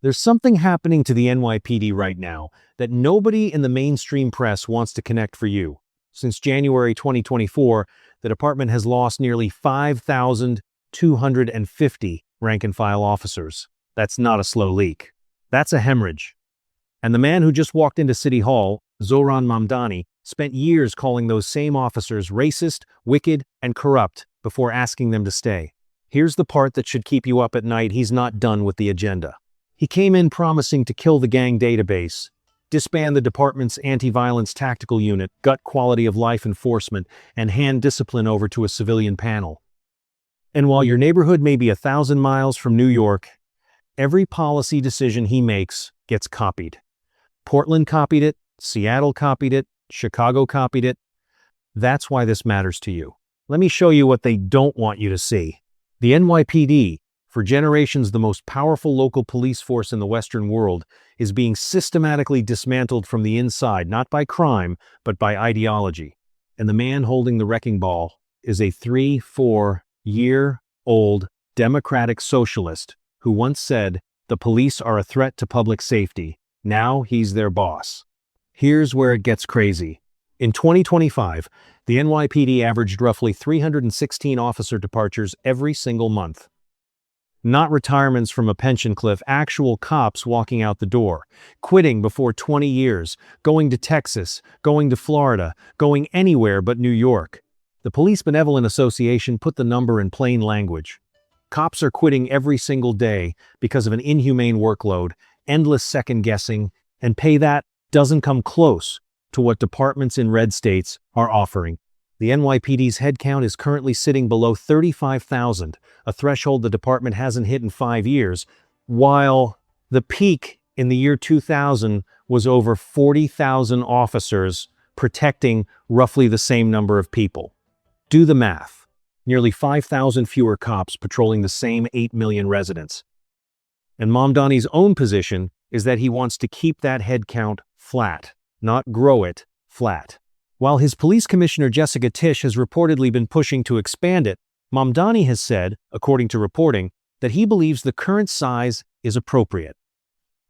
There's something happening to the NYPD right now that nobody in the mainstream press wants to connect for you. Since January 2024, the department has lost nearly 5,250 rank-and-file officers. That's not a slow leak. That's a hemorrhage. And the man who just walked into City Hall, Zoran Mamdani, spent years calling those same officers racist, wicked, and corrupt before asking them to stay. Here's the part that should keep you up at night. He's not done with the agenda. He came in promising to kill the gang database, disband the department's anti-violence tactical unit, gut quality of life enforcement, and hand discipline over to a civilian panel. And while your neighborhood may be 1,000 miles from New York, every policy decision he makes gets copied. Portland copied it, Seattle copied it, Chicago copied it. That's why this matters to you. Let me show you what they don't want you to see. The NYPD, for generations the most powerful local police force in the Western world, is being systematically dismantled from the inside, not by crime, but by ideology. And the man holding the wrecking ball is a 3-4-year-old democratic socialist who once said, "The police are a threat to public safety." Now he's their boss. Here's where it gets crazy. In 2025, the NYPD averaged roughly 316 officer departures every single month. Not retirements from a pension cliff, actual cops walking out the door, quitting before 20 years, going to Texas, going to Florida, going anywhere but New York. The Police Benevolent Association put the number in plain language. Cops are quitting every single day because of an inhumane workload, endless second-guessing, and pay that doesn't come close to what departments in red states are offering. The NYPD's headcount is currently sitting below 35,000, a threshold the department hasn't hit in 5 years, while the peak in the year 2000 was over 40,000 officers protecting roughly the same number of people. Do the math. Nearly 5,000 fewer cops patrolling the same 8 million residents. And Mamdani's own position is that he wants to keep that headcount flat, not grow it flat. While his police commissioner Jessica Tisch has reportedly been pushing to expand it, Mamdani has said, according to reporting, that he believes the current size is appropriate.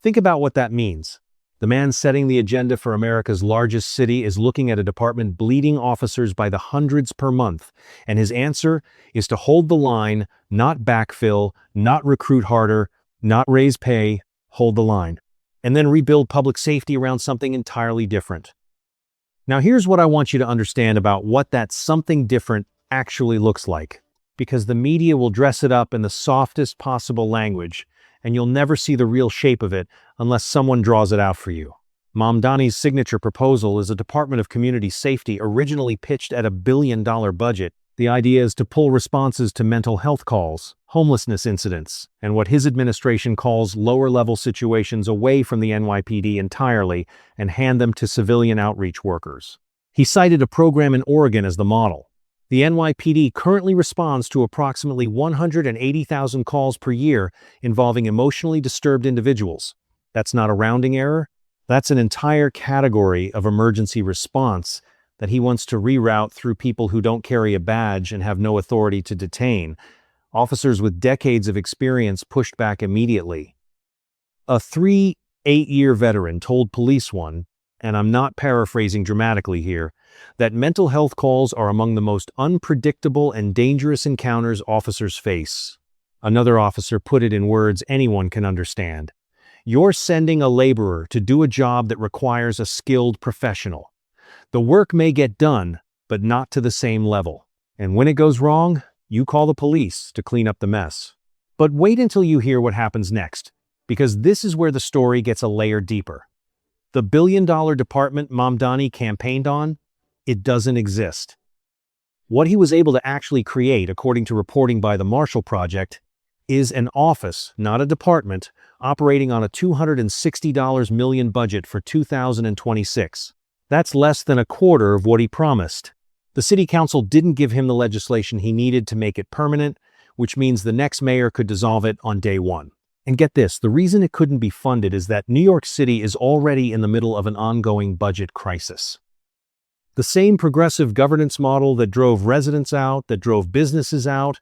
Think about what that means. The man setting the agenda for America's largest city is looking at a department bleeding officers by the hundreds per month, and his answer is to hold the line, not backfill, not recruit harder, not raise pay, hold the line, and then rebuild public safety around something entirely different. Now here's what I want you to understand about what that something different actually looks like, because the media will dress it up in the softest possible language, and you'll never see the real shape of it unless someone draws it out for you. Mamdani's signature proposal is a Department of Community Safety originally pitched at $1 billion budget. The idea is to pull responses to mental health calls, homelessness incidents, and what his administration calls lower-level situations away from the NYPD entirely and hand them to civilian outreach workers. He cited a program in Oregon as the model. The NYPD currently responds to approximately 180,000 calls per year involving emotionally disturbed individuals. That's not a rounding error. That's an entire category of emergency response that he wants to reroute through people who don't carry a badge and have no authority to detain. Officers with decades of experience pushed back immediately. A 8-year veteran told Police One, and I'm not paraphrasing dramatically here, that mental health calls are among the most unpredictable and dangerous encounters officers face. Another officer put it in words anyone can understand. You're sending a laborer to do a job that requires a skilled professional. The work may get done, but not to the same level. And when it goes wrong, you call the police to clean up the mess. But wait until you hear what happens next, because this is where the story gets a layer deeper. The billion-dollar department Mamdani campaigned on, it doesn't exist. What he was able to actually create, according to reporting by the Marshall Project, is an office, not a department, operating on a $260 million budget for 2026. That's less than a quarter of what he promised. The city council didn't give him the legislation he needed to make it permanent, which means the next mayor could dissolve it on day one. And get this, the reason it couldn't be funded is that New York City is already in the middle of an ongoing budget crisis. The same progressive governance model that drove residents out, that drove businesses out,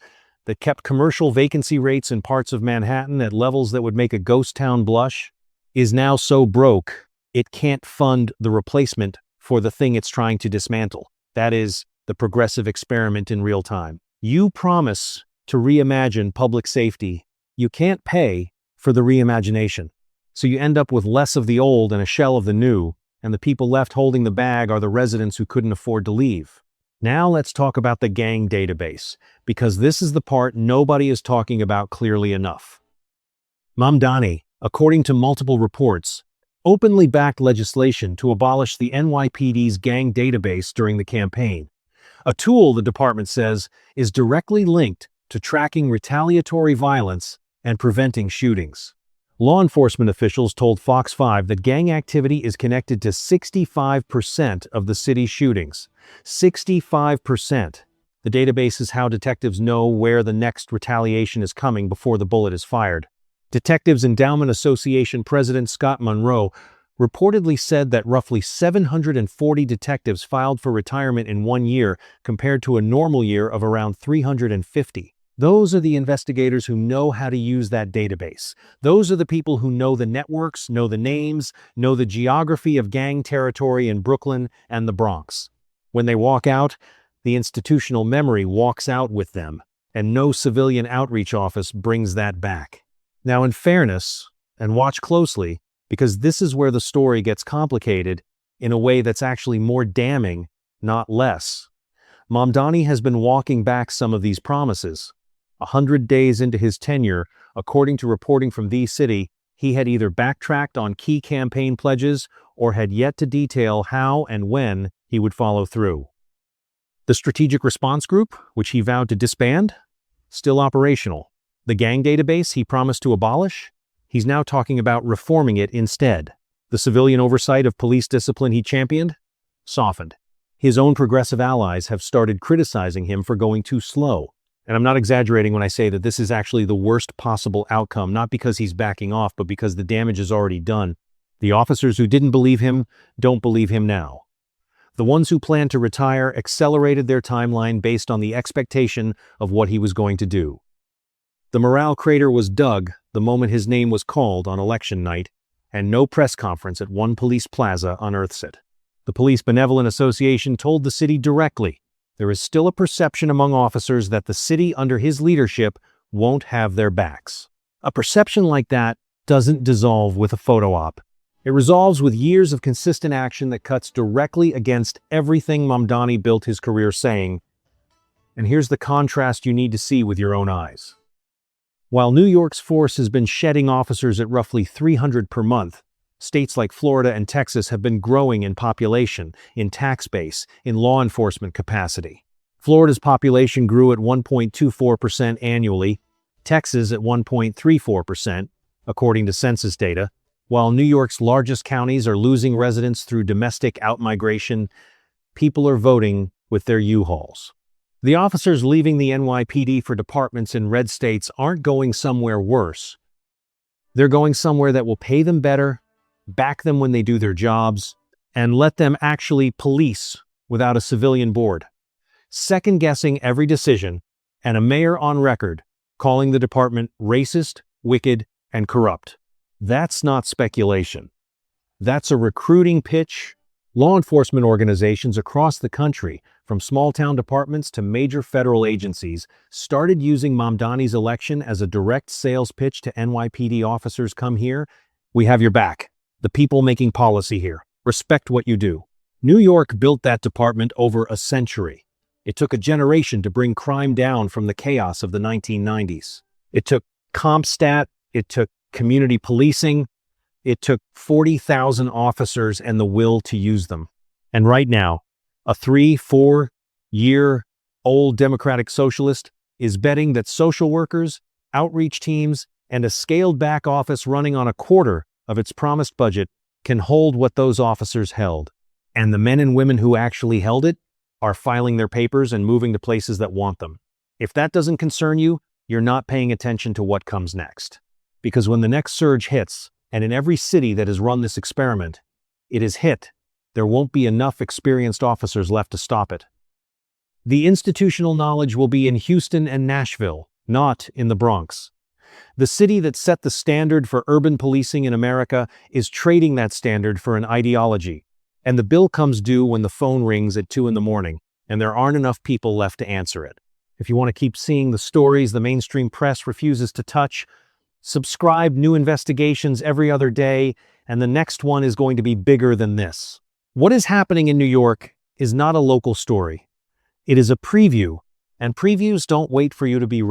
that kept commercial vacancy rates in parts of Manhattan at levels that would make a ghost town blush, is now so broke it can't fund the replacement for the thing it's trying to dismantle. That is, the progressive experiment in real time. You promise to reimagine public safety. You can't pay for the reimagination. So you end up with less of the old and a shell of the new, and the people left holding the bag are the residents who couldn't afford to leave. Now let's talk about the gang database, because this is the part nobody is talking about clearly enough. Mamdani, according to multiple reports, openly backed legislation to abolish the NYPD's gang database during the campaign, a tool the department says is directly linked to tracking retaliatory violence and preventing shootings. Law enforcement officials told Fox 5 that gang activity is connected to 65% of the city's shootings. 65%. The database is how detectives know where the next retaliation is coming before the bullet is fired. Detectives Endowment Association President Scott Monroe reportedly said that roughly 740 detectives filed for retirement in 1 year compared to a normal year of around 350. Those are the investigators who know how to use that database. Those are the people who know the networks, know the names, know the geography of gang territory in Brooklyn and the Bronx. When they walk out, the institutional memory walks out with them, and no civilian outreach office brings that back. Now, in fairness, and watch closely, because this is where the story gets complicated in a way that's actually more damning, not less. Mamdani has been walking back some of these promises. 100 days into his tenure, according to reporting from The City, he had either backtracked on key campaign pledges or had yet to detail how and when he would follow through. The Strategic Response Group, which he vowed to disband, still operational. The gang database he promised to abolish, he's now talking about reforming it instead. The civilian oversight of police discipline he championed, softened. His own progressive allies have started criticizing him for going too slow. And I'm not exaggerating when I say that this is actually the worst possible outcome, not because he's backing off, but because the damage is already done. The officers who didn't believe him don't believe him now. The ones who planned to retire accelerated their timeline based on the expectation of what he was going to do. The morale crater was dug the moment his name was called on election night, and no press conference at one police plaza unearths it. The Police Benevolent Association told the city directly, there is still a perception among officers that the city under his leadership won't have their backs. A perception like that doesn't dissolve with a photo op. It resolves with years of consistent action that cuts directly against everything Mamdani built his career saying. And here's the contrast you need to see with your own eyes. While New York's force has been shedding officers at roughly 300 per month, states like Florida and Texas have been growing in population, in tax base, in law enforcement capacity. Florida's population grew at 1.24% annually, Texas at 1.34%, according to census data, while New York's largest counties are losing residents through domestic outmigration. People are voting with their U-Hauls. The officers leaving the NYPD for departments in red states aren't going somewhere worse. They're going somewhere that will pay them better, back them when they do their jobs, and let them actually police without a civilian board. Second-guessing every decision, and a mayor on record calling the department racist, wicked, and corrupt. That's not speculation. That's a recruiting pitch. Law enforcement organizations across the country, from small-town departments to major federal agencies, started using Mamdani's election as a direct sales pitch to NYPD officers. Come here, we have your back. The people making policy here. Respect what you do. New York built that department over a century. It took a generation to bring crime down from the chaos of the 1990s. It took CompStat, it took community policing, it took 40,000 officers and the will to use them. And right now, a 3-4-year-old Democratic Socialist is betting that social workers, outreach teams, and a scaled-back office running on a quarter of its promised budget can hold what those officers held. And the men and women who actually held it are filing their papers and moving to places that want them. If that doesn't concern you, you're not paying attention to what comes next. Because when the next surge hits, and in every city that has run this experiment, it is hit, there won't be enough experienced officers left to stop it. The institutional knowledge will be in Houston and Nashville, not in the Bronx. The city that set the standard for urban policing in America is trading that standard for an ideology. And the bill comes due when the phone rings at 2 in the morning, and there aren't enough people left to answer it. If you want to keep seeing the stories the mainstream press refuses to touch, subscribe. New investigations every other day, and the next one is going to be bigger than this. What is happening in New York is not a local story. It is a preview, and previews don't wait for you to be ready.